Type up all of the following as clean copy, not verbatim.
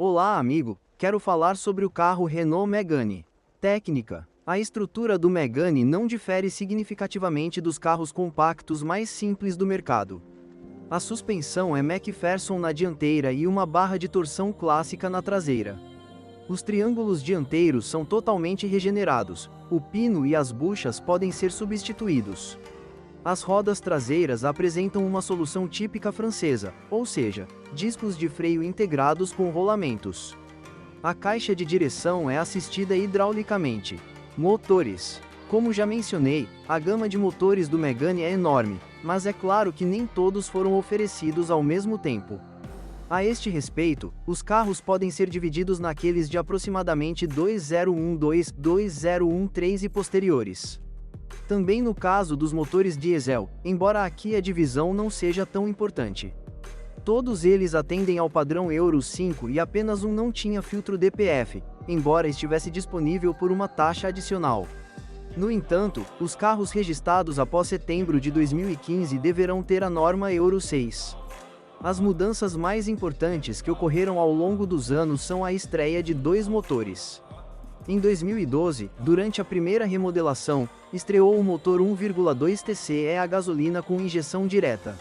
Olá, amigo. Quero falar sobre o carro Renault Megane. Técnica: a estrutura do Megane não difere significativamente dos carros compactos mais simples do mercado. A suspensão é McPherson na dianteira e uma barra de torção clássica na traseira. Os triângulos dianteiros são totalmente regenerados, o pino e as buchas podem ser substituídos. As rodas traseiras apresentam uma solução típica francesa, ou seja, discos de freio integrados com rolamentos. A caixa de direção é assistida hidraulicamente. Motores: como já mencionei, a gama de motores do Megane é enorme, mas é claro que nem todos foram oferecidos ao mesmo tempo. A este respeito, os carros podem ser divididos naqueles de aproximadamente 2012, 2013 e posteriores. Também no caso dos motores diesel, embora aqui a divisão não seja tão importante. Todos eles atendem ao padrão Euro 5 e apenas um não tinha filtro DPF, embora estivesse disponível por uma taxa adicional. No entanto, os carros registrados após setembro de 2015 deverão ter a norma Euro 6. As mudanças mais importantes que ocorreram ao longo dos anos são a estreia de dois motores. Em 2012, durante a primeira remodelação, estreou o motor 1,2 TCE a gasolina com injeção direta.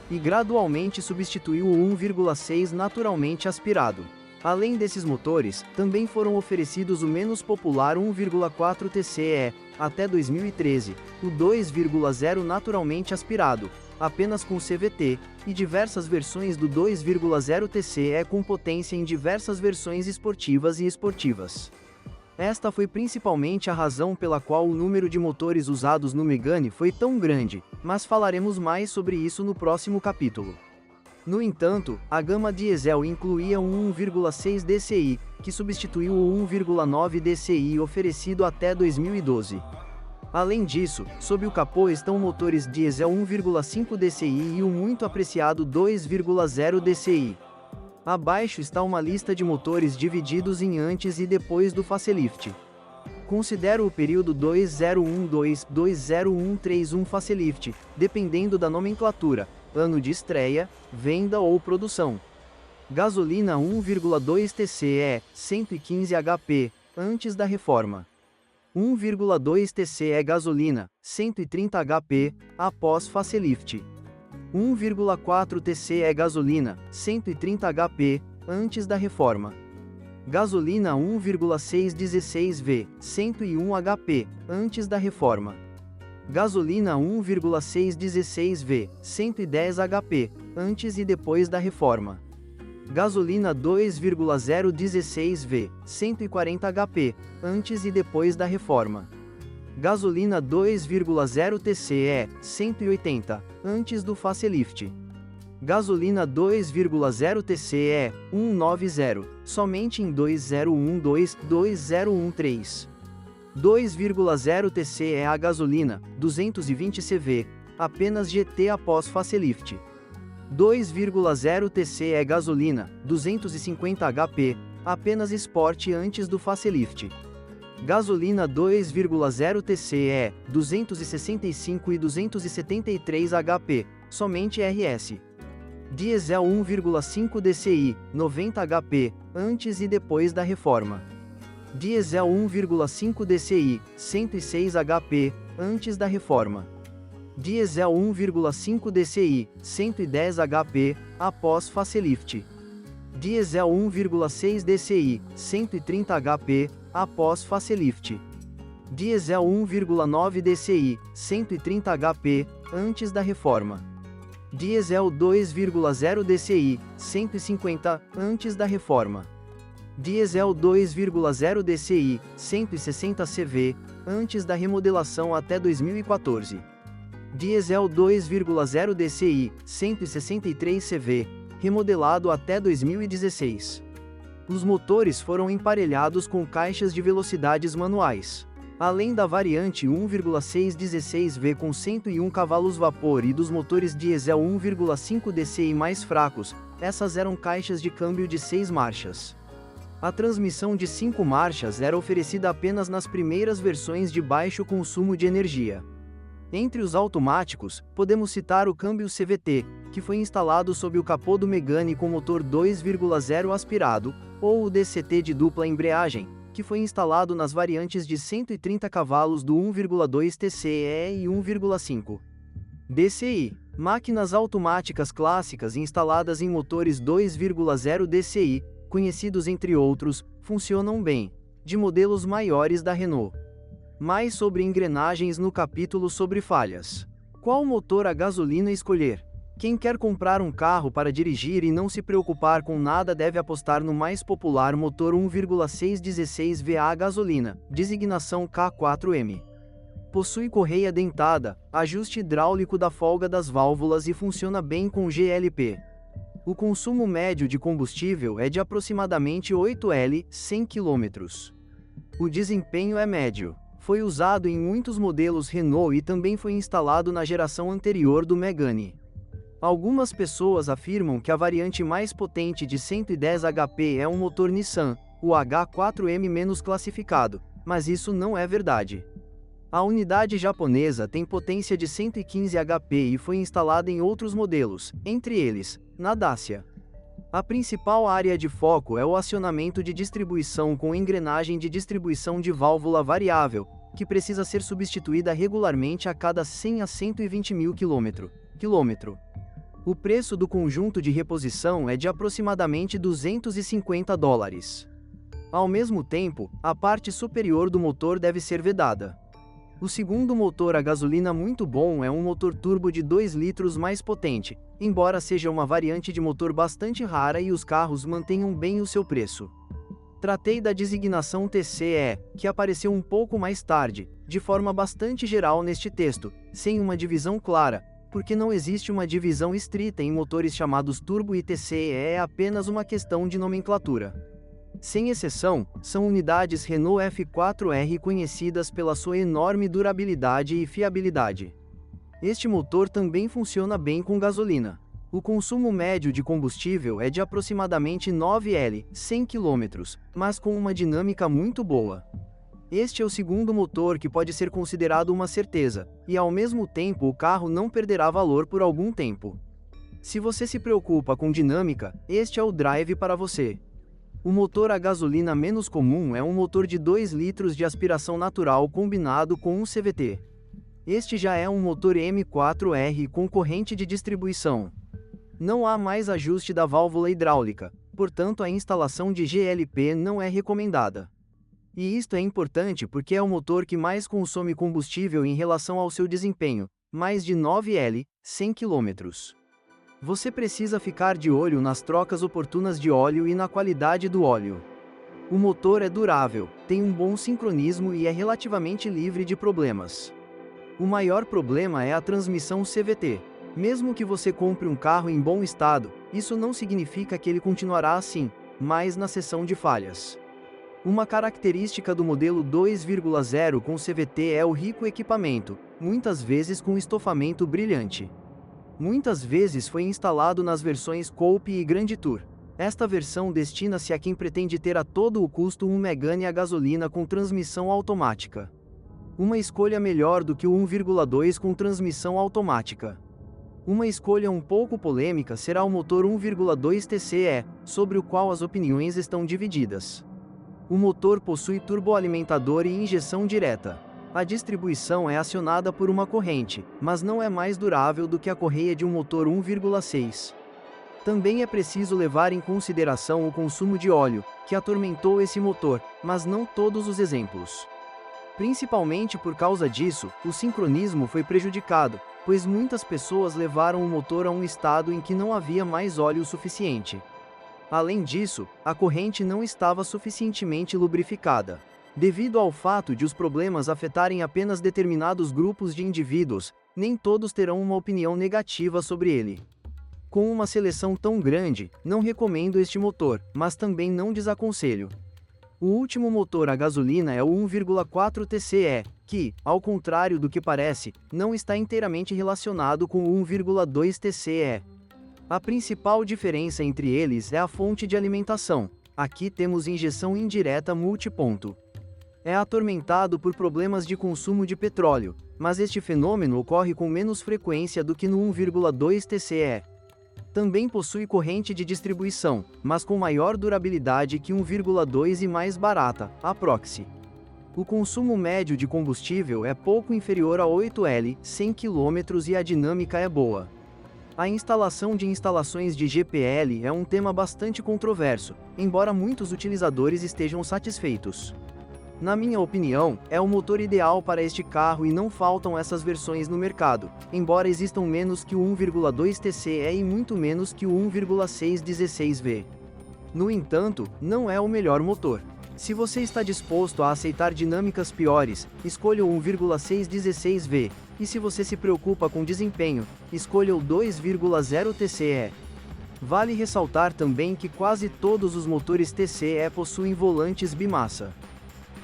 E gradualmente substituiu o 1,6 naturalmente aspirado. Além desses motores, também foram oferecidos o menos popular 1,4 TCE, até 2013, o 2,0 naturalmente aspirado, apenas com CVT, e diversas versões do 2,0 TCE com potência em diversas versões esportivas e esportivas. Esta foi principalmente a razão pela qual o número de motores usados no Megane foi tão grande, mas falaremos mais sobre isso no próximo capítulo. No entanto, a gama diesel incluía um 1,6 DCI, que substituiu o 1,9 DCI oferecido até 2012. Além disso, sob o capô estão motores diesel 1,5 DCI e o muito apreciado 2,0 DCI. Abaixo está uma lista de motores divididos em antes e depois do facelift. Considero o período 2012-2013 facelift, dependendo da nomenclatura, ano de estreia, venda ou produção. Gasolina 1,2 TCE, 115 HP, antes da reforma. 1,2 TCE gasolina, 130 HP, após facelift. 1,4 TCE gasolina, 130 HP, antes da reforma. Gasolina 1,6 16V, 101 HP, antes da reforma. Gasolina 1,6 16V, 110 HP, antes e depois da reforma. Gasolina 2,0 16V, 140 HP, antes e depois da reforma. Gasolina 2,0 TCE, 180, antes do facelift. Gasolina 2,0 TCE, 190, somente em 2012-2013. 2,0 TCE a gasolina, 220 CV, apenas GT após facelift. 2,0 TCE gasolina, 250 HP, apenas Sport antes do facelift. Gasolina 2,0 TCE, 265 e 273 HP, somente RS. Diesel 1,5 DCI, 90 HP, antes e depois da reforma. Diesel 1,5 DCI, 106 HP, antes da reforma. Diesel 1,5 DCI, 110 HP, após facelift. Diesel 1,6 DCI, 130 HP, após facelift. Diesel 1,9 DCI, 130 HP, antes da reforma. Diesel 2,0 DCI, 150, antes da reforma. Diesel 2,0 DCI, 160 CV, antes da remodelação até 2014. Diesel 2,0 DCI, 163 CV, remodelado até 2016. Os motores foram emparelhados com caixas de velocidades manuais. Além da variante 1,6 16V com 101 cavalos vapor e dos motores diesel 1,5 DCI mais fracos, essas eram caixas de câmbio de 6 marchas. A transmissão de 5 marchas era oferecida apenas nas primeiras versões de baixo consumo de energia. Entre os automáticos, podemos citar o câmbio CVT, que foi instalado sob o capô do Megane com motor 2,0 aspirado, ou o DCT de dupla embreagem, que foi instalado nas variantes de 130 cavalos do 1,2 TCE e 1,5 DCI. Máquinas automáticas clássicas instaladas em motores 2,0 DCI, conhecidos entre outros, funcionam bem, de modelos maiores da Renault. Mais sobre engrenagens no capítulo sobre falhas. Qual motor a gasolina escolher? Quem quer comprar um carro para dirigir e não se preocupar com nada deve apostar no mais popular motor 1,616 VA a gasolina, designação K4M. Possui correia dentada, ajuste hidráulico da folga das válvulas e funciona bem com GLP. O consumo médio de combustível é de aproximadamente 8 L, 100 km. O desempenho é médio. Foi usado em muitos modelos Renault e também foi instalado na geração anterior do Megane. Algumas pessoas afirmam que a variante mais potente de 110 HP é um motor Nissan, o H4M- classificado, mas isso não é verdade. A unidade japonesa tem potência de 115 HP e foi instalada em outros modelos, entre eles, na Dacia. A principal área de foco é o acionamento de distribuição com engrenagem de distribuição de válvula variável, que precisa ser substituída regularmente a cada 100 a 120 mil km. O preço do conjunto de reposição é de aproximadamente $250. Ao mesmo tempo, a parte superior do motor deve ser vedada. O segundo motor a gasolina muito bom é um motor turbo de 2 litros mais potente, embora seja uma variante de motor bastante rara e os carros mantenham bem o seu preço. Tratei da designação TCE, que apareceu um pouco mais tarde, de forma bastante geral neste texto, sem uma divisão clara, porque não existe uma divisão estrita em motores chamados turbo e TCE é apenas uma questão de nomenclatura. Sem exceção, são unidades Renault F4R conhecidas pela sua enorme durabilidade e fiabilidade. Este motor também funciona bem com gasolina. O consumo médio de combustível é de aproximadamente 9 L, 100 km, mas com uma dinâmica muito boa. Este é o segundo motor que pode ser considerado uma certeza, e ao mesmo tempo o carro não perderá valor por algum tempo. Se você se preocupa com dinâmica, este é o drive para você. O motor a gasolina menos comum é um motor de 2 litros de aspiração natural combinado com um CVT. Este já é um motor M4R com corrente de distribuição. Não há mais ajuste da válvula hidráulica, portanto a instalação de GLP não é recomendada. E isto é importante porque é o motor que mais consome combustível em relação ao seu desempenho, mais de 9 L, 100 km. Você precisa ficar de olho nas trocas oportunas de óleo e na qualidade do óleo. O motor é durável, tem um bom sincronismo e é relativamente livre de problemas. O maior problema é a transmissão CVT. Mesmo que você compre um carro em bom estado, isso não significa que ele continuará assim, mas na seção de falhas. Uma característica do modelo 2.0 com CVT é o rico equipamento, muitas vezes com estofamento brilhante. Muitas vezes foi instalado nas versões Coupe e Grand Tour. Esta versão destina-se a quem pretende ter a todo o custo um Megane a gasolina com transmissão automática. Uma escolha melhor do que o 1,2 com transmissão automática. Uma escolha um pouco polêmica será o motor 1,2 TCE, sobre o qual as opiniões estão divididas. O motor possui turboalimentador e injeção direta. A distribuição é acionada por uma corrente, mas não é mais durável do que a correia de um motor 1,6. Também é preciso levar em consideração o consumo de óleo, que atormentou esse motor, mas não todos os exemplos. Principalmente por causa disso, o sincronismo foi prejudicado, pois muitas pessoas levaram o motor a um estado em que não havia mais óleo suficiente. Além disso, a corrente não estava suficientemente lubrificada. Devido ao fato de os problemas afetarem apenas determinados grupos de indivíduos, nem todos terão uma opinião negativa sobre ele. Com uma seleção tão grande, não recomendo este motor, mas também não desaconselho. O último motor a gasolina é o 1,4 TCE, que, ao contrário do que parece, não está inteiramente relacionado com o 1,2 TCE. A principal diferença entre eles é a fonte de alimentação. Aqui temos injeção indireta multiponto. É atormentado por problemas de consumo de petróleo, mas este fenômeno ocorre com menos frequência do que no 1,2 TCE. Também possui corrente de distribuição, mas com maior durabilidade que 1,2 e mais barata, a Proxy. O consumo médio de combustível é pouco inferior a 8L, 100 km e a dinâmica é boa. A instalação de instalações de GPL é um tema bastante controverso, embora muitos utilizadores estejam satisfeitos. Na minha opinião, é o motor ideal para este carro e não faltam essas versões no mercado, embora existam menos que o 1,2 TCE e muito menos que o 1,6 16V. No entanto, não é o melhor motor. Se você está disposto a aceitar dinâmicas piores, escolha o 1,6 16V, e se você se preocupa com desempenho, escolha o 2,0 TCE. Vale ressaltar também que quase todos os motores TCE possuem volantes bimassa.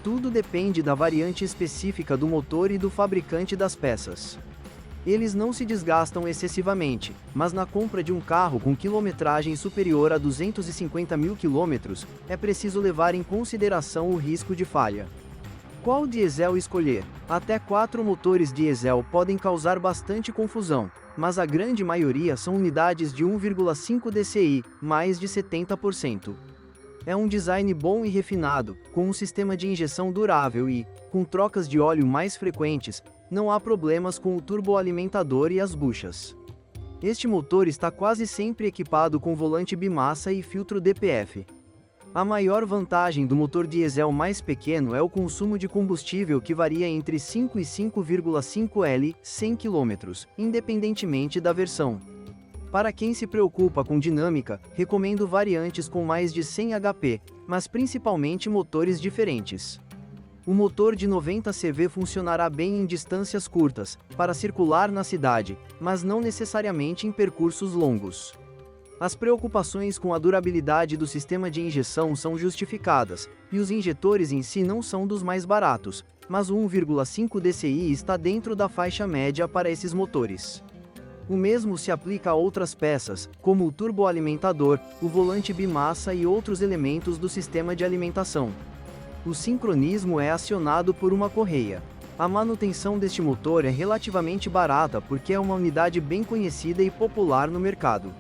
Tudo depende da variante específica do motor e do fabricante das peças. Eles não se desgastam excessivamente, mas na compra de um carro com quilometragem superior a 250 mil km, é preciso levar em consideração o risco de falha. Qual diesel escolher? Até 4 motores diesel podem causar bastante confusão, mas a grande maioria são unidades de 1,5 DCI, mais de 70%. É um design bom e refinado, com um sistema de injeção durável e, com trocas de óleo mais frequentes, não há problemas com o turboalimentador e as buchas. Este motor está quase sempre equipado com volante bimassa e filtro DPF. A maior vantagem do motor diesel mais pequeno é o consumo de combustível que varia entre 5 e 5,5 L, 100 km, independentemente da versão. Para quem se preocupa com dinâmica, recomendo variantes com mais de 100 HP, mas principalmente motores diferentes. O motor de 90 CV funcionará bem em distâncias curtas, para circular na cidade, mas não necessariamente em percursos longos. As preocupações com a durabilidade do sistema de injeção são justificadas, e os injetores em si não são dos mais baratos, mas o 1,5 DCI está dentro da faixa média para esses motores. O mesmo se aplica a outras peças, como o turboalimentador, o volante bimassa e outros elementos do sistema de alimentação. O sincronismo é acionado por uma correia. A manutenção deste motor é relativamente barata porque é uma unidade bem conhecida e popular no mercado.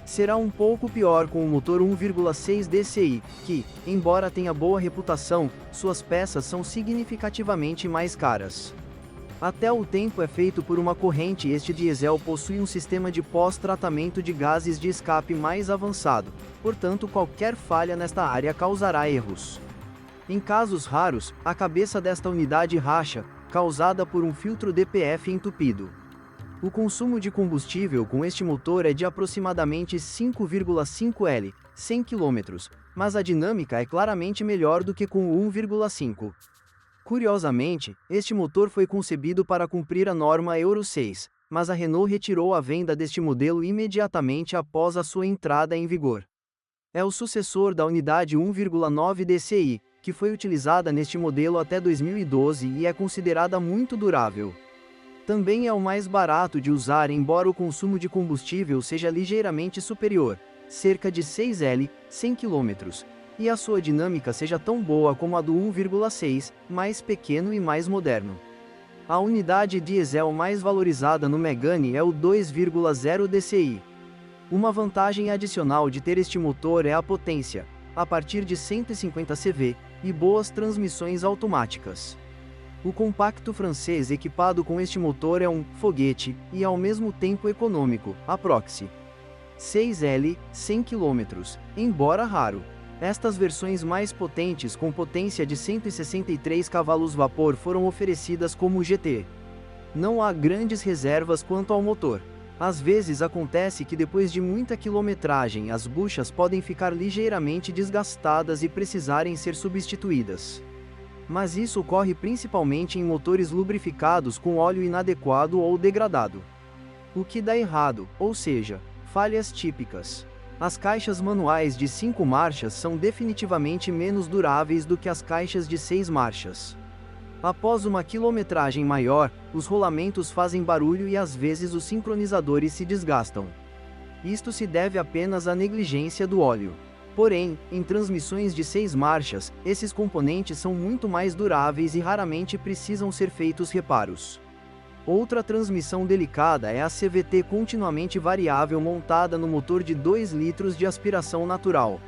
Será um pouco pior com o motor 1,6 DCI, que, embora tenha boa reputação, suas peças são significativamente mais caras. Até o tempo é feito por uma corrente e este diesel possui um sistema de pós-tratamento de gases de escape mais avançado, portanto qualquer falha nesta área causará erros. Em casos raros, a cabeça desta unidade racha, causada por um filtro DPF entupido. O consumo de combustível com este motor é de aproximadamente 5,5 L, 100 km, mas a dinâmica é claramente melhor do que com o 1,5. Curiosamente, este motor foi concebido para cumprir a norma Euro 6, mas a Renault retirou a venda deste modelo imediatamente após a sua entrada em vigor. É o sucessor da unidade 1,9 DCI, que foi utilizada neste modelo até 2012 e é considerada muito durável. Também é o mais barato de usar, embora o consumo de combustível seja ligeiramente superior, cerca de 6 L, 100 km, e a sua dinâmica seja tão boa como a do 1,6, mais pequeno e mais moderno. A unidade diesel mais valorizada no Megane é o 2,0 DCI. Uma vantagem adicional de ter este motor é a potência, a partir de 150 CV, e boas transmissões automáticas. O compacto francês equipado com este motor é um foguete, e ao mesmo tempo econômico, a Proxy. 6L, 100 km, embora raro. Estas versões mais potentes com potência de 163 cavalos-vapor foram oferecidas como GT. Não há grandes reservas quanto ao motor. Às vezes acontece que depois de muita quilometragem as buchas podem ficar ligeiramente desgastadas e precisarem ser substituídas. Mas isso ocorre principalmente em motores lubrificados com óleo inadequado ou degradado. O que dá errado, ou seja, falhas típicas. As caixas manuais de 5 marchas são definitivamente menos duráveis do que as caixas de 6 marchas. Após uma quilometragem maior, os rolamentos fazem barulho e às vezes os sincronizadores se desgastam. Isto se deve apenas à negligência do óleo. Porém, em transmissões de 6 marchas, esses componentes são muito mais duráveis e raramente precisam ser feitos reparos. Outra transmissão delicada é a CVT continuamente variável montada no motor de 2 litros de aspiração natural.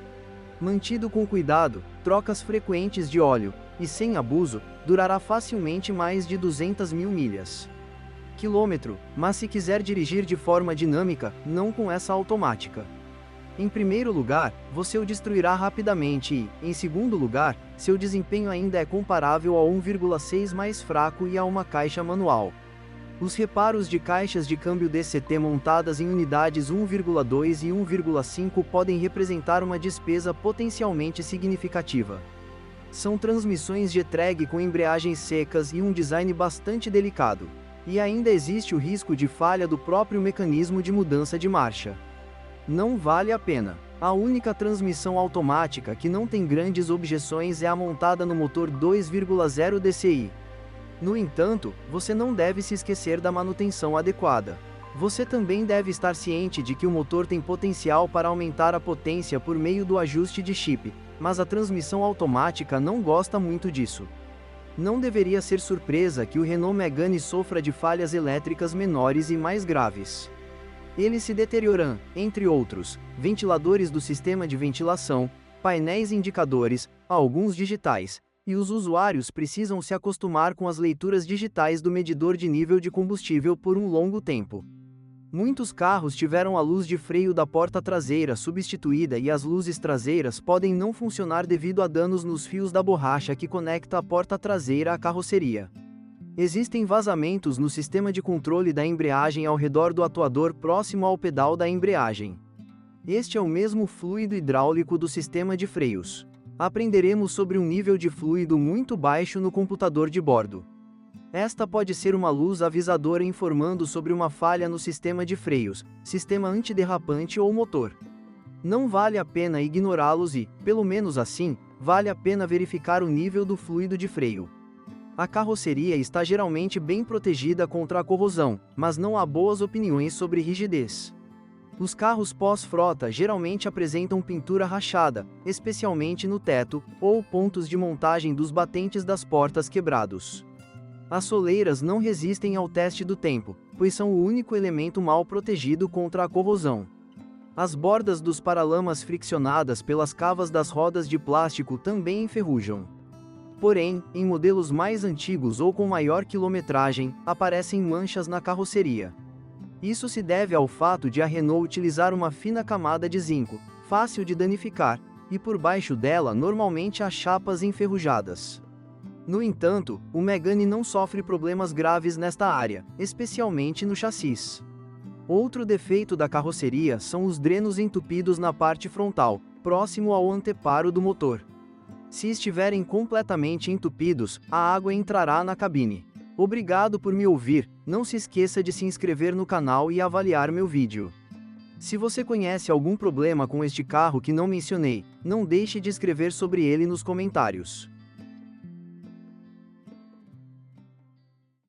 Mantido com cuidado, trocas frequentes de óleo, e sem abuso, durará facilmente mais de 200.000 milhas. Quilômetro, mas se quiser dirigir de forma dinâmica, não com essa automática. Em primeiro lugar, você o destruirá rapidamente e, em segundo lugar, seu desempenho ainda é comparável ao 1,6 mais fraco e a uma caixa manual. Os reparos de caixas de câmbio DCT montadas em unidades 1,2 e 1,5 podem representar uma despesa potencialmente significativa. São transmissões Getrag com embreagens secas e um design bastante delicado. E ainda existe o risco de falha do próprio mecanismo de mudança de marcha. Não vale a pena. A única transmissão automática que não tem grandes objeções é a montada no motor 2,0 DCI. No entanto, você não deve se esquecer da manutenção adequada. Você também deve estar ciente de que o motor tem potencial para aumentar a potência por meio do ajuste de chip, mas a transmissão automática não gosta muito disso. Não deveria ser surpresa que o Renault Megane sofra de falhas elétricas menores e mais graves. Eles se deterioram, entre outros, ventiladores do sistema de ventilação, painéis indicadores, alguns digitais, e os usuários precisam se acostumar com as leituras digitais do medidor de nível de combustível por um longo tempo. Muitos carros tiveram a luz de freio da porta traseira substituída e as luzes traseiras podem não funcionar devido a danos nos fios da borracha que conecta a porta traseira à carroceria. Existem vazamentos no sistema de controle da embreagem ao redor do atuador próximo ao pedal da embreagem. Este é o mesmo fluido hidráulico do sistema de freios. Aprenderemos sobre um nível de fluido muito baixo no computador de bordo. Esta pode ser uma luz avisadora informando sobre uma falha no sistema de freios, sistema antiderrapante ou motor. Não vale a pena ignorá-los e, pelo menos assim, vale a pena verificar o nível do fluido de freio. A carroceria está geralmente bem protegida contra a corrosão, mas não há boas opiniões sobre rigidez. Os carros pós-frota geralmente apresentam pintura rachada, especialmente no teto, ou pontos de montagem dos batentes das portas quebrados. As soleiras não resistem ao teste do tempo, pois são o único elemento mal protegido contra a corrosão. As bordas dos paralamas friccionadas pelas cavas das rodas de plástico também enferrujam. Porém, em modelos mais antigos ou com maior quilometragem, aparecem manchas na carroceria. Isso se deve ao fato de a Renault utilizar uma fina camada de zinco, fácil de danificar, e por baixo dela normalmente há chapas enferrujadas. No entanto, o Megane não sofre problemas graves nesta área, especialmente no chassis. Outro defeito da carroceria são os drenos entupidos na parte frontal, próximo ao anteparo do motor. Se estiverem completamente entupidos, a água entrará na cabine. Obrigado por me ouvir, não se esqueça de se inscrever no canal e avaliar meu vídeo. Se você conhece algum problema com este carro que não mencionei, não deixe de escrever sobre ele nos comentários.